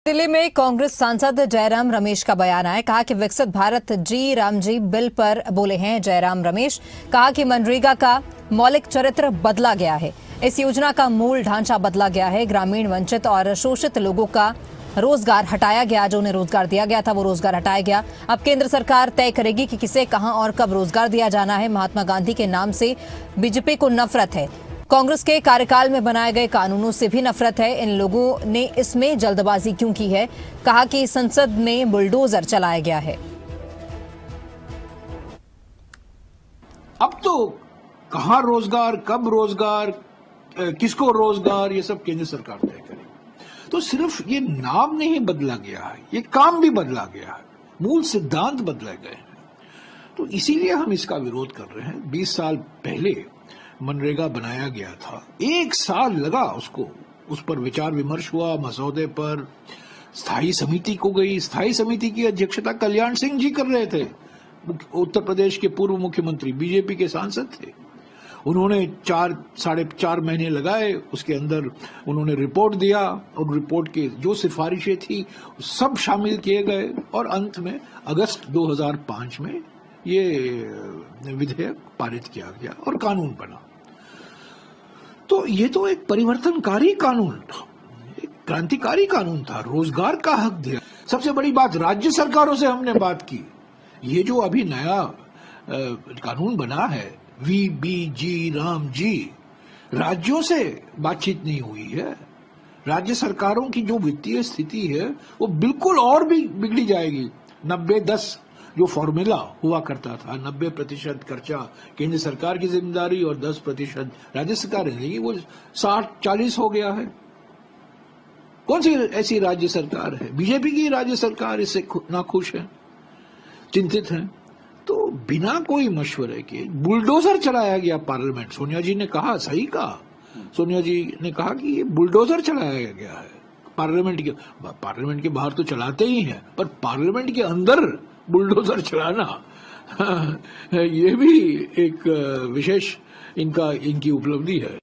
दिल्ली में कांग्रेस सांसद जयराम रमेश का बयान आया। कहा कि विकसित भारत जी राम जी बिल पर बोले हैं जयराम रमेश। कहा कि मनरेगा का मौलिक चरित्र बदला गया है। इस योजना का मूल ढांचा बदला गया है। ग्रामीण, वंचित और शोषित लोगों का रोजगार हटाया गया। जो उन्हें रोजगार दिया गया था वो रोजगार हटाया गया। अब केंद्र सरकार तय करेगी कि किसे कहां और कब रोजगार दिया जाना है। महात्मा गांधी के नाम से बीजेपी को नफरत है। कांग्रेस के कार्यकाल में बनाए गए कानूनों से भी नफरत है। इन लोगों ने इसमें जल्दबाजी क्यों की है। कहा कि संसद में बुलडोजर चलाया गया है। अब तो कहां रोजगार, कब रोजगार, किसको रोजगार, ये सब केंद्र सरकार तय करेगी। तो सिर्फ ये नाम नहीं बदला गया है, ये काम भी बदला गया है, मूल सिद्धांत बदले गए हैं। तो इसीलिए हम इसका विरोध कर रहे हैं। 20 साल पहले मनरेगा बनाया गया था, 1 साल लगा उसको, उस पर विचार विमर्श हुआ, मसौदे पर स्थायी समिति को गई। स्थायी समिति की अध्यक्षता कल्याण सिंह जी कर रहे थे, उत्तर प्रदेश के पूर्व मुख्यमंत्री, बीजेपी के सांसद थे। उन्होंने 4-4.5 महीने लगाए, उसके अंदर उन्होंने रिपोर्ट दिया और रिपोर्ट के जो सिफारिशें थी सब शामिल किए गए और अंत में अगस्त 2005 में ये विधेयक पारित किया गया और कानून बना। तो ये तो एक परिवर्तनकारी कानून था, एक क्रांतिकारी कानून था, रोजगार का हक दिया। सबसे बड़ी बात, राज्य सरकारों से हमने बात की। ये जो अभी नया कानून बना है वीबीजी राम जी, राज्यों से बातचीत नहीं हुई है। राज्य सरकारों की जो वित्तीय स्थिति है वो बिल्कुल और भी बिगड़ी जाएगी। 90-10 जो फॉर्मूला हुआ करता था, 90% खर्चा केंद्र सरकार की जिम्मेदारी और 10% राज्य सरकार रहेगी, वो 60-40 हो गया है। कौन सी ऐसी राज्य सरकार है? बीजेपी की राज्य सरकार इससे नाखुश है, चिंतित है। तो बिना कोई मशवरे के बुलडोजर चलाया गया पार्लियामेंट। सोनिया जी ने कहा, सही कहा, सोनिया जी ने कहा कि ये बुलडोजर चलाया गया है। पार्लियामेंट के बाहर तो चलाते ही हैं, पर पार्लियामेंट के अंदर बुलडोजर चलाना ये भी एक विशेष इनकी उपलब्धि है।